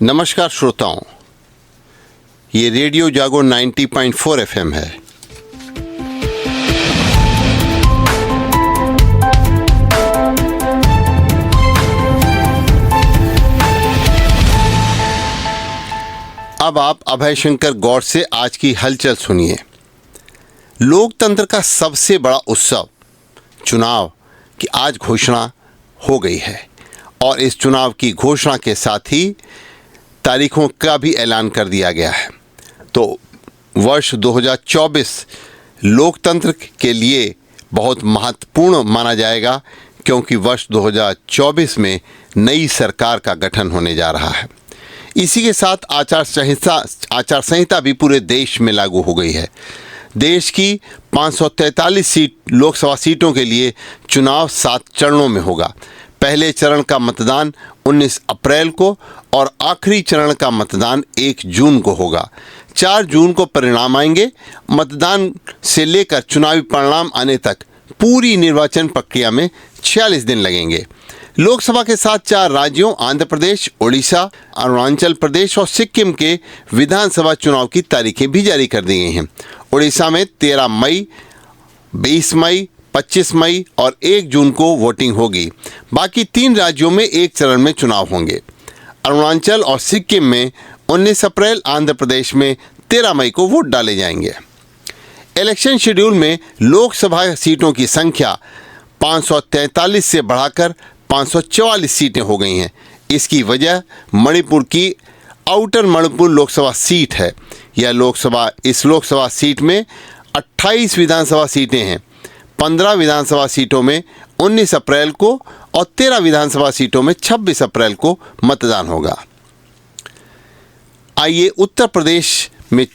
नमस्कार श्रोताओं, ये रेडियो जागो 90.4 FM है। अब आप अभय शंकर गौड़ से आज की हलचल सुनिए। लोकतंत्र का सबसे बड़ा उत्सव चुनाव की आज घोषणा हो गई है और इस चुनाव की घोषणा के साथ ही तारीखों का भी ऐलान कर दिया गया है। तो वर्ष 2024 लोकतंत्र के लिए बहुत महत्वपूर्ण माना जाएगा, क्योंकि वर्ष 2024 में नई सरकार का गठन होने जा रहा है। इसी के साथ आचार संहिता भी पूरे देश में लागू हो गई है। देश की 543 लोकसभा सीटों के लिए चुनाव 7 चरणों में होगा। पहले चरण का मतदान 19 अप्रैल को और आखिरी चरण का मतदान 1 जून को होगा। 4 जून को परिणाम आएंगे। मतदान से लेकर चुनावी परिणाम आने तक पूरी निर्वाचन प्रक्रिया में 46 दिन लगेंगे। लोकसभा के साथ 4 राज्यों आंध्र प्रदेश, उड़ीसा, अरुणाचल प्रदेश और सिक्किम के विधानसभा चुनाव की तारीखें भी जारी कर दी गई हैं। उड़ीसा में 13 मई, 20 मई, 25 मई और 1 जून को वोटिंग होगी। बाकी 3 राज्यों में एक चरण में चुनाव होंगे। अरुणाचल और सिक्किम में 19 अप्रैल, आंध्र प्रदेश में 13 मई को वोट डाले जाएंगे। इलेक्शन शेड्यूल में लोकसभा सीटों की संख्या 543 से बढ़ाकर 544 सीटें हो गई हैं। इसकी वजह मणिपुर की आउटर मणिपुर लोकसभा सीट है। इस लोकसभा सीट में 28 विधानसभा सीटें हैं। 15 विधानसभा सीटों में 19 अप्रैल को और 13 विधानसभा सीटों में 26 अप्रैल को मतदान होगा। आइए उत्तर प्रदेश में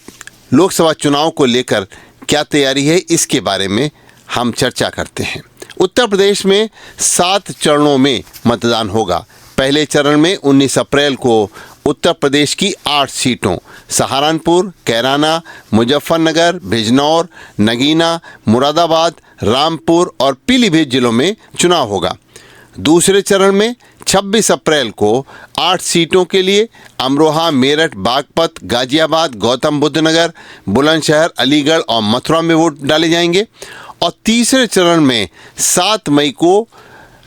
लोकसभा चुनाव को लेकर क्या तैयारी है, इसके बारे में हम चर्चा करते हैं। उत्तर प्रदेश में 7 चरणों में मतदान होगा। पहले चरण में 19 अप्रैल को उत्तर प्रदेश की 8 सीटों सहारनपुर, कैराना, मुजफ्फरनगर, बिजनौर, नगीना, मुरादाबाद, रामपुर और पीलीभीत जिलों में चुनाव होगा। दूसरे चरण में 26 अप्रैल को 8 सीटों के लिए अमरोहा, मेरठ, बागपत, गाजियाबाद, गौतम बुद्ध नगर, बुलंदशहर, अलीगढ़ और मथुरा में वोट डाले जाएंगे। और तीसरे चरण में 7 मई को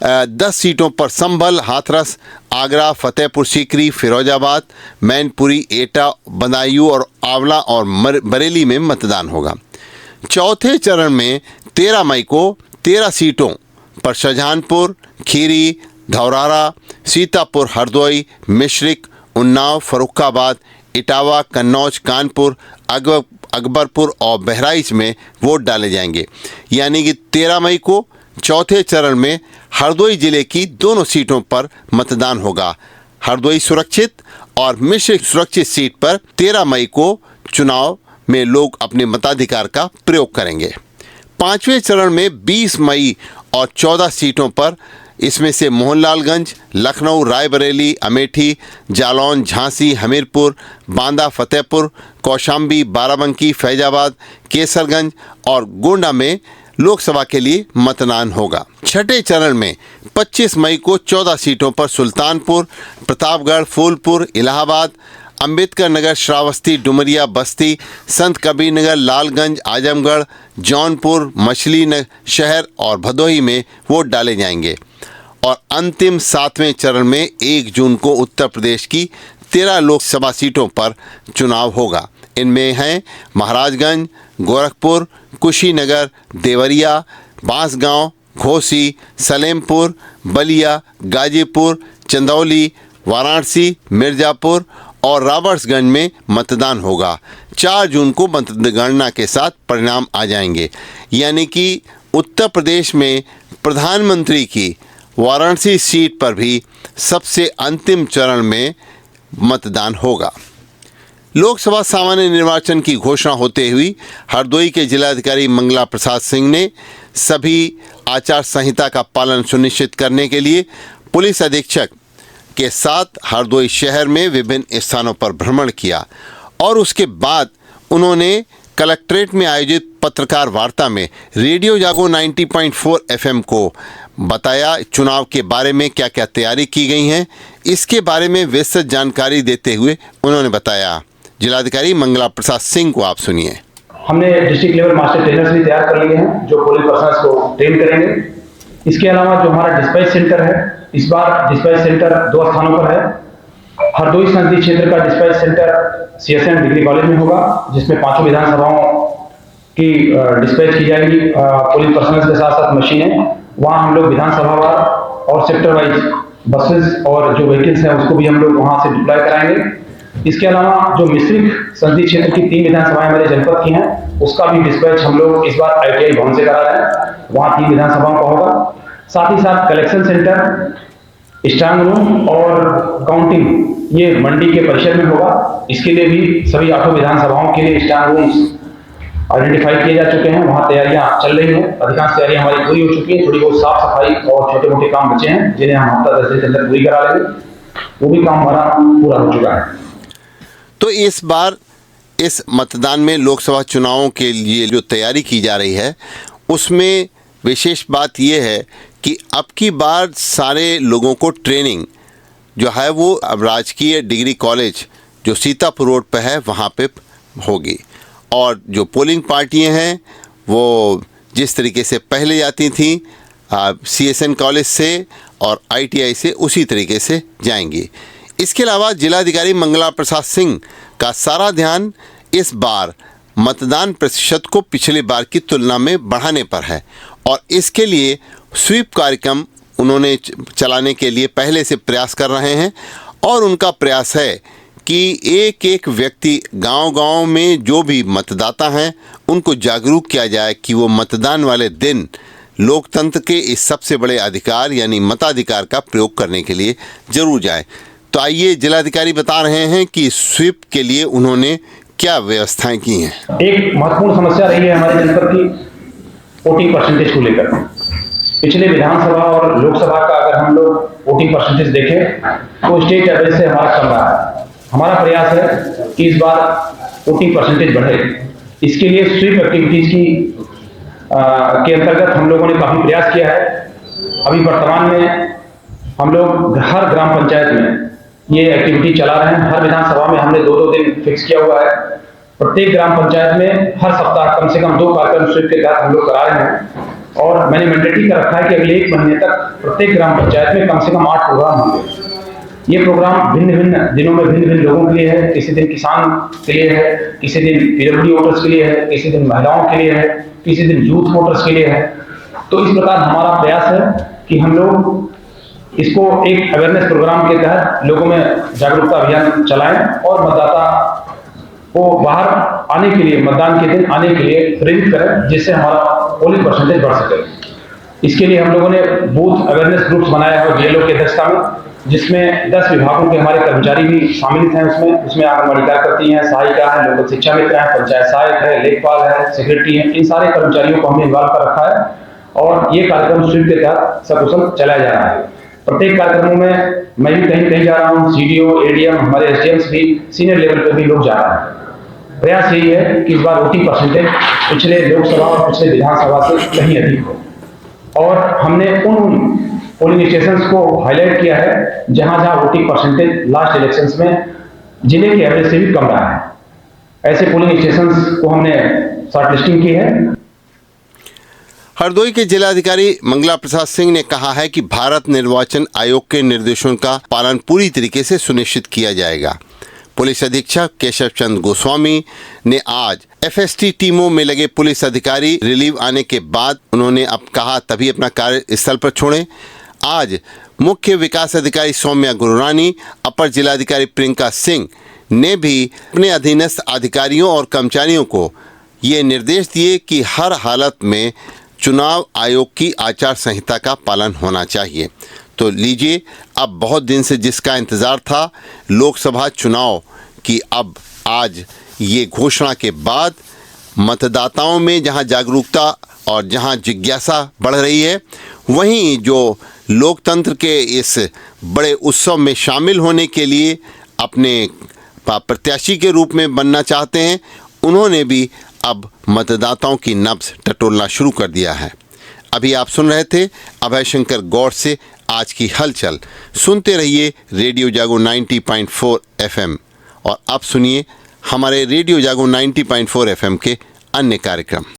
10 सीटों पर संभल, हाथरस, आगरा, फतेहपुर सीकरी, फिरोजाबाद, मैनपुरी, एटा, बदायूं और आंवला और बरेली में मतदान होगा। चौथे चरण में 13 मई को 13 सीटों पर शाहजहांपुर, खीरी, धौरारा, सीतापुर, हरदोई, मिश्रिक, उन्नाव, फर्रुखाबाद, इटावा, कन्नौज, कानपुर, अकबरपुर और बहराइच में वोट डाले जाएंगे। यानी कि 13 मई को चौथे चरण में हरदोई जिले की दोनों सीटों पर मतदान होगा। हरदोई सुरक्षित और मिश्रिक सुरक्षित सीट पर 13 मई को चुनाव में लोग अपने मताधिकार का प्रयोग करेंगे। 5वें चरण में 20 मई और 14 सीटों पर, इसमें से मोहनलालगंज, लखनऊ, रायबरेली, अमेठी, जालौन, झांसी, हमीरपुर, बांदा, फतेहपुर, कौशाम्बी, बाराबंकी, फैजाबाद, केसरगंज और गोंडा में लोकसभा के लिए मतदान होगा। छठे चरण में 25 मई को 14 सीटों पर सुल्तानपुर, प्रतापगढ़, फूलपुर, इलाहाबाद, अंबेडकर नगर, श्रावस्ती, डुमरिया, बस्ती, संत कबीर नगर, लालगंज, आजमगढ़, जौनपुर, मछली शहर और भदोही में वोट डाले जाएंगे। और अंतिम 7वें चरण में 1 जून को उत्तर प्रदेश की 13 लोकसभा सीटों पर चुनाव होगा। इनमें हैं महाराजगंज, गोरखपुर, कुशीनगर, देवरिया, बांसगांव, घोसी, सलेमपुर, बलिया, गाजीपुर, चंदौली, वाराणसी, मिर्ज़ापुर और राबर्ट्सगंज में मतदान होगा। 4 जून को मतगणना के साथ परिणाम आ जाएंगे। यानी कि उत्तर प्रदेश में प्रधानमंत्री की वाराणसी सीट पर भी सबसे अंतिम चरण में मतदान होगा। लोकसभा सामान्य निर्वाचन की घोषणा होते हुई हरदोई के जिलाधिकारी मंगला प्रसाद सिंह ने सभी आचार संहिता का पालन सुनिश्चित करने के लिए पुलिस अधीक्षक के साथ हरदोई शहर में विभिन्न स्थानों पर भ्रमण किया और उसके बाद उन्होंने कलेक्ट्रेट में आयोजित पत्रकार वार्ता में रेडियो जागो 90.4 FM को बताया चुनाव के बारे में क्या क्या तैयारी की गई हैं, इसके बारे में विस्तृत जानकारी देते हुए उन्होंने बताया। जिलाधिकारी मंगला प्रसाद सिंह को आप सुनिए। हमने डिस्ट्रिक्ट लेवल मास्टर ट्रेनर्स भी तैयार कर लिए हैं जो पोलिंग पर्सनल्स को ट्रेन करेंगे। इसके अलावा जो हमारा डिस्पैच सेंटर है, इस बार डिस्पैच सेंटर 2 स्थानों पर है। हरदोई संसदीय क्षेत्र का dispatch centre CSM degree college में होगा, जिसमें 5 विधानसभाओं की डिस्पैच की जाएगी पोलिंग पर्सनल्स के साथ साथ मशीनें। वहाँ हम लोग विधानसभावार और सेक्टर वाइज बसेस और जो व्हीकल्स हैं उसको भी हम लोग वहाँ से डिप्लॉय कराएंगे। इसके अलावा जो मिश्रित संसदीय क्षेत्र की 3 विधानसभाएं हमारे जनपद की हैं, उसका भी डिस्पैच हम लोग इस बार ITI भवन से करा रहे हैं, वहाँ 3 विधानसभाओं का होगा। साथ ही साथ कलेक्शन सेंटर, स्ट्रांग रूम और काउंटिंग ये मंडी के परिसर में होगा। इसके लिए भी सभी 8 विधानसभाओं के लिए स्ट्रांग रूम्स आइडेंटिफाई किए जा चुके हैं, वहाँ तैयारियां चल रही हैं। अधिकांश तैयारियां हमारी पूरी हो चुकी हैं, थोड़ी बहुत साफ सफाई और छोटे मोटे काम बचे हैं जिन्हें हम हफ्ता 10 दिन के अंदर पूरी करा लेंगे। वो भी काम हमारा पूरा हो चुका है। तो इस बार इस मतदान में लोकसभा चुनावों के लिए जो तैयारी की जा रही है उसमें विशेष बात यह है कि अब की बार सारे लोगों को ट्रेनिंग जो है वो अब राजकीय डिग्री कॉलेज जो सीतापुर रोड पर है वहाँ पे होगी, और जो पोलिंग पार्टियां हैं वो जिस तरीके से पहले जाती थी CSN कॉलेज से और ITI से उसी तरीके से जाएंगी। इसके अलावा जिलाधिकारी मंगला प्रसाद सिंह का सारा ध्यान इस बार मतदान प्रतिशत को पिछले बार की तुलना में बढ़ाने पर है, और इसके लिए स्वीप कार्यक्रम उन्होंने चलाने के लिए पहले से प्रयास कर रहे हैं। और उनका प्रयास है कि एक एक व्यक्ति गांव-गांव में जो भी मतदाता हैं उनको जागरूक किया जाए कि वो मतदान वाले दिन लोकतंत्र के इस सबसे बड़े अधिकार यानी मताधिकार का प्रयोग करने के लिए जरूर जाएं। तो आइए जिलाधिकारी बता रहे हैं कि स्वीप के लिए उन्होंने क्या व्यवस्थाएं की हैं। एक महत्वपूर्ण समस्या रही है हमारे जनपद की वोटिंग परसेंटेज को लेकर। पिछले विधानसभा और लोकसभा का अगर हम लोग वोटिंग परसेंटेज देखें तो स्टेट एवरेज से हमारा कम रहा है। हमारा प्रयास है कि इस बार वोटिंग परसेंटेज बढ़े। इसके लिए स्वीप एक्टिविटीज के अंतर्गत हम लोगों ने काफी प्रयास किया है। अभी वर्तमान में हम लोग हर ग्राम पंचायत में ये एक्टिविटी चला रहे हैं। हर विधानसभा में हमने 2-2 दिन फिक्स किया हुआ है। प्रत्येक ग्राम पंचायत में हर सप्ताह कम से कम 2 कार्यक्रम स्वीप के तहत हम लोग करा रहे हैं, और मैंने मैंडेटरी कर रखा है कि अगले 1 महीने तक प्रत्येक ग्राम पंचायत में कम से कम 8 प्रोग्राम होंगे। ये प्रोग्राम भिन्न भिन्न दिनों में भिन्न भिन्न लोगों के लिए है। किसी दिन किसान के लिए है, किसी दिन PWD वोटर्स के लिए है, किसी दिन महिलाओं के लिए है, किसी दिन यूथ वोटर्स के लिए है। तो इस प्रकार हमारा प्रयास है कि हम लोग इसको एक अवेयरनेस प्रोग्राम के तहत लोगों में जागरूकता अभियान चलाएं और मतदाता को बाहर आने के लिए, मतदान के दिन आने के लिए प्रेरित करें, जिससे हमारा पोलिंग परसेंटेज बढ़ सके। इसके लिए हम लोगों ने बूथ अवेयरनेस ग्रुप्स बनाया है BLO की अध्यक्षता में, जिसमें 10 विभागों के हमारे कर्मचारी भी शामिल हैं। उसमें आंगनबाड़ी कार्यकर्ती हैं, सहायिका है, लोकल शिक्षा मित्र है, पंचायत सहायक है, लेखपाल है, सेक्रेटरी है। इन सारे कर्मचारियों को हमने इन्वॉल्व कर रखा है और ये कार्यक्रम स्वीप के तहत सकुशल चलाया जा रहा है। प्रत्येक कार्यक्रमों में मैं भी कहीं जा रहा हूँ, CDO, ADM, हमारे SDMs भी सीनियर लेवल पर भी लोग जा रहे हैं। प्रयास यही है कि इस बार वोटिंग परसेंटेज पिछले लोकसभा और पिछले विधानसभा से कहीं अधिक हो, और हमने उन पोलिंग स्टेशंस को हाईलाइट किया है जहां वोटिंग परसेंटेज लास्ट इलेक्शंस में जिले के एवरेज से भी कम रहा है। ऐसे पोलिंग स्टेशंस को हमने शॉर्टलिस्टिंग की है। हरदोई के जिलाधिकारी मंगला प्रसाद सिंह ने कहा है कि भारत निर्वाचन आयोग के निर्देशों का पालन पूरी तरीके से सुनिश्चित किया जाएगा। पुलिस अधीक्षक केशव चंद्र गोस्वामी ने आज FST टीमों में लगे पुलिस अधिकारी रिलीव आने के बाद उन्होंने अब कहा तभी अपना कार्यस्थल पर छोड़ें। आज मुख्य विकास अधिकारी सौम्या गुरुरानी, अपर जिलाधिकारी प्रियंका सिंह ने भी अपने अधीनस्थ अधिकारियों और कर्मचारियों को ये निर्देश दिए कि हर हालत में चुनाव आयोग की आचार संहिता का पालन होना चाहिए। तो लीजिए, अब बहुत दिन से जिसका इंतज़ार था लोकसभा चुनाव की, अब आज ये घोषणा के बाद मतदाताओं में जहां जागरूकता और जहां जिज्ञासा बढ़ रही है, वहीं जो लोकतंत्र के इस बड़े उत्सव में शामिल होने के लिए अपने प्रत्याशी के रूप में बनना चाहते हैं, उन्होंने भी अब मतदाताओं की नब्ज़ टटोलना शुरू कर दिया है। अभी आप सुन रहे थे अभय शंकर गौड़ से आज की हलचल। सुनते रहिए रेडियो जागो 90.4 FM और अब सुनिए हमारे रेडियो जागो 90.4 FM के अन्य कार्यक्रम।